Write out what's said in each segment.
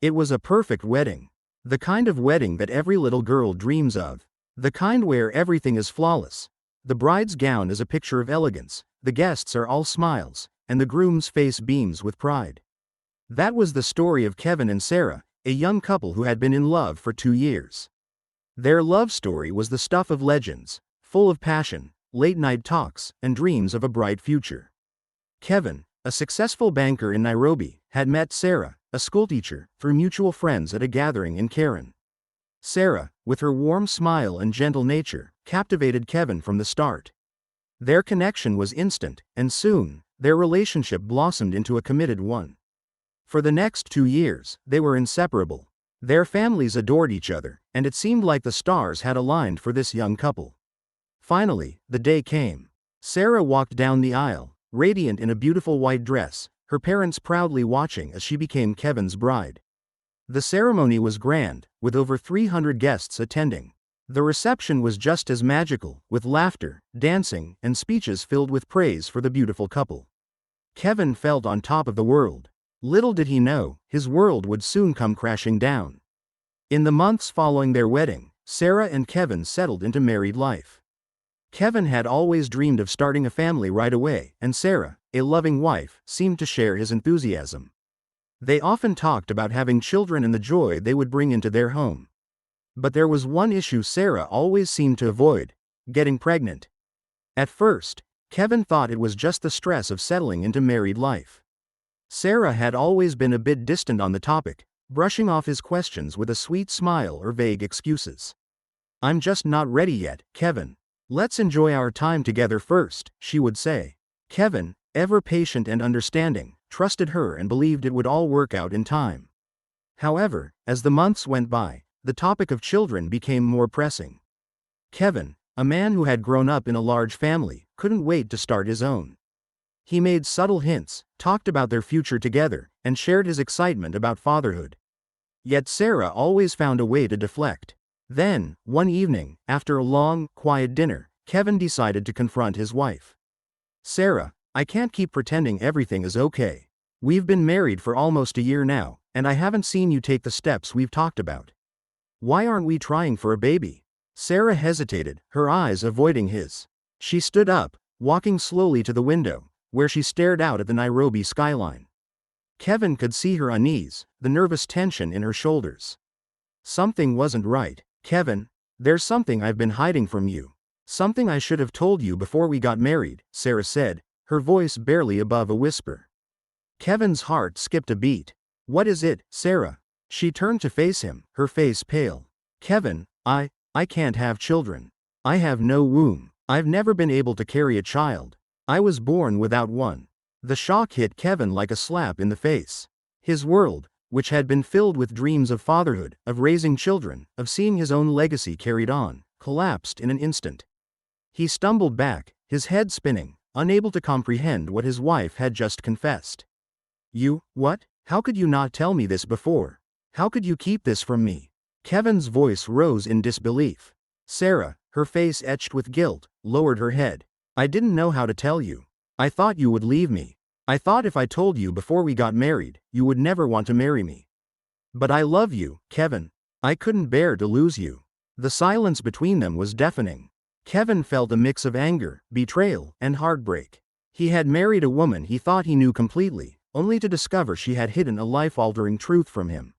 It was a perfect wedding. The kind of wedding that every little girl dreams of. The kind where everything is flawless. The bride's gown is a picture of elegance, the guests are all smiles, and the groom's face beams with pride. That was the story of Kevin and Sarah, a young couple who had been in love for 2 years. Their love story was the stuff of legends, full of passion, late-night talks, and dreams of a bright future. Kevin, a successful banker in Nairobi, had met Sarah, a schoolteacher, through mutual friends at a gathering in Karen. Sarah, with her warm smile and gentle nature, captivated Kevin from the start. Their connection was instant, and soon, their relationship blossomed into a committed one. For the next 2 years, they were inseparable. Their families adored each other, and it seemed like the stars had aligned for this young couple. Finally, the day came. Sarah walked down the aisle, radiant in a beautiful white dress, her parents proudly watching as she became Kevin's bride. The ceremony was grand, with over 300 guests attending. The reception was just as magical, with laughter, dancing, and speeches filled with praise for the beautiful couple. Kevin felt on top of the world. Little did he know, his world would soon come crashing down. In the months following their wedding, Sarah and Kevin settled into married life. Kevin had always dreamed of starting a family right away, and Sarah, a loving wife, seemed to share his enthusiasm. They often talked about having children and the joy they would bring into their home. But there was one issue Sarah always seemed to avoid: getting pregnant. At first, Kevin thought it was just the stress of settling into married life. Sarah had always been a bit distant on the topic, brushing off his questions with a sweet smile or vague excuses. "I'm just not ready yet, Kevin. Let's enjoy our time together first," she would say. Kevin, ever patient and understanding, trusted her and believed it would all work out in time. However, as the months went by, the topic of children became more pressing. Kevin, a man who had grown up in a large family, couldn't wait to start his own. He made subtle hints, talked about their future together, and shared his excitement about fatherhood. Yet Sarah always found a way to deflect. Then, one evening, after a long, quiet dinner, Kevin decided to confront his wife. "Sarah, I can't keep pretending everything is okay. We've been married for almost a year now, and I haven't seen you take the steps we've talked about. Why aren't we trying for a baby?" Sarah hesitated, her eyes avoiding his. She stood up, walking slowly to the window, where she stared out at the Nairobi skyline. Kevin could see her unease, the nervous tension in her shoulders. Something wasn't right. "Kevin, there's something I've been hiding from you. Something I should have told you before we got married," Sarah said, her voice barely above a whisper. Kevin's heart skipped a beat. "What is it, Sarah?" She turned to face him, her face pale. "Kevin, I can't have children. I have no womb. I've never been able to carry a child. I was born without one." The shock hit Kevin like a slap in the face. His world, which had been filled with dreams of fatherhood, of raising children, of seeing his own legacy carried on, collapsed in an instant. He stumbled back, his head spinning, unable to comprehend what his wife had just confessed. What? How could you not tell me this before? How could you keep this from me?" Kevin's voice rose in disbelief. Sarah, her face etched with guilt, lowered her head. "I didn't know how to tell you. I thought you would leave me. I thought if I told you before we got married, you would never want to marry me. But I love you, Kevin. I couldn't bear to lose you." The silence between them was deafening. Kevin felt a mix of anger, betrayal, and heartbreak. He had married a woman he thought he knew completely, only to discover she had hidden a life-altering truth from him.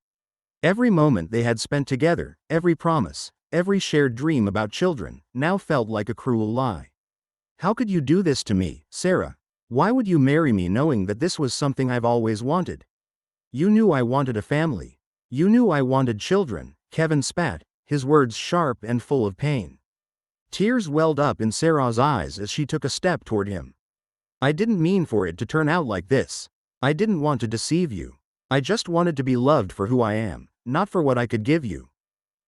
Every moment they had spent together, every promise, every shared dream about children, now felt like a cruel lie. "How could you do this to me, Sarah? Why would you marry me knowing that this was something I've always wanted? You knew I wanted a family. You knew I wanted children," Kevin spat, his words sharp and full of pain. Tears welled up in Sarah's eyes as she took a step toward him. "I didn't mean for it to turn out like this. I didn't want to deceive you. I just wanted to be loved for who I am, not for what I could give you.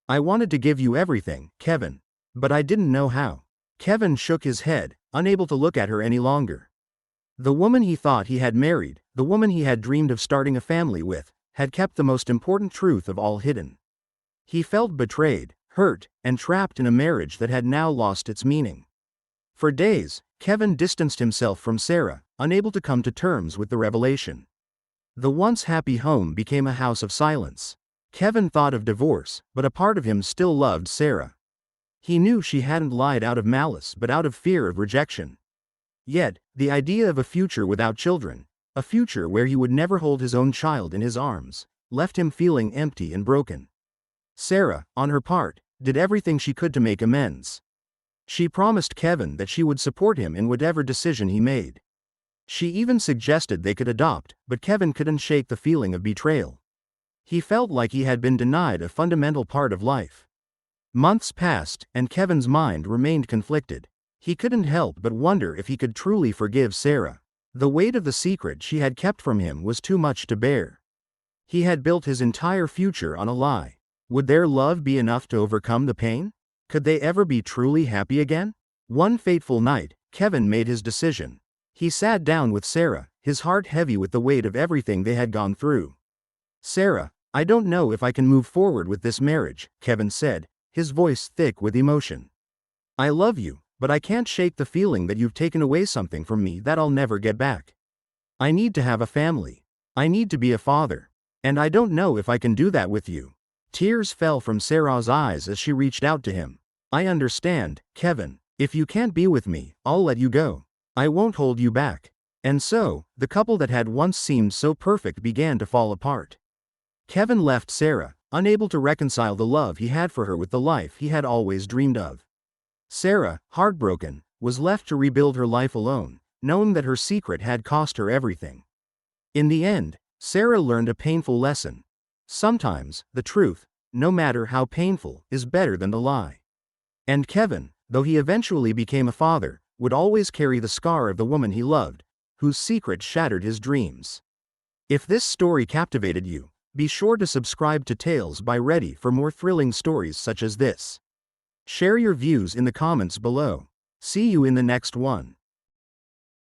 I wanted to give you everything, Kevin. But I didn't know how." Kevin shook his head, unable to look at her any longer. The woman he thought he had married, the woman he had dreamed of starting a family with, had kept the most important truth of all hidden. He felt betrayed, hurt, and trapped in a marriage that had now lost its meaning. For days, Kevin distanced himself from Sarah, unable to come to terms with the revelation. The once happy home became a house of silence. Kevin thought of divorce, but a part of him still loved Sarah. He knew she hadn't lied out of malice but out of fear of rejection. Yet, the idea of a future without children, a future where he would never hold his own child in his arms, left him feeling empty and broken. Sarah, on her part, did everything she could to make amends. She promised Kevin that she would support him in whatever decision he made. She even suggested they could adopt, but Kevin couldn't shake the feeling of betrayal. He felt like he had been denied a fundamental part of life. Months passed, and Kevin's mind remained conflicted. He couldn't help but wonder if he could truly forgive Sarah. The weight of the secret she had kept from him was too much to bear. He had built his entire future on a lie. Would their love be enough to overcome the pain? Could they ever be truly happy again? One fateful night, Kevin made his decision. He sat down with Sarah, his heart heavy with the weight of everything they had gone through. "Sarah, I don't know if I can move forward with this marriage," Kevin said, his voice thick with emotion. "I love you, but I can't shake the feeling that you've taken away something from me that I'll never get back. I need to have a family. I need to be a father. And I don't know if I can do that with you." Tears fell from Sarah's eyes as she reached out to him. "I understand, Kevin. If you can't be with me, I'll let you go. I won't hold you back." And so, the couple that had once seemed so perfect began to fall apart. Kevin left Sarah, unable to reconcile the love he had for her with the life he had always dreamed of. Sarah, heartbroken, was left to rebuild her life alone, knowing that her secret had cost her everything. In the end, Sarah learned a painful lesson. Sometimes, the truth, no matter how painful, is better than the lie. And Kevin, though he eventually became a father, would always carry the scar of the woman he loved, whose secret shattered his dreams. If this story captivated you, be sure to subscribe to Tales by Reddy for more thrilling stories such as this. Share your views in the comments below. See you in the next one.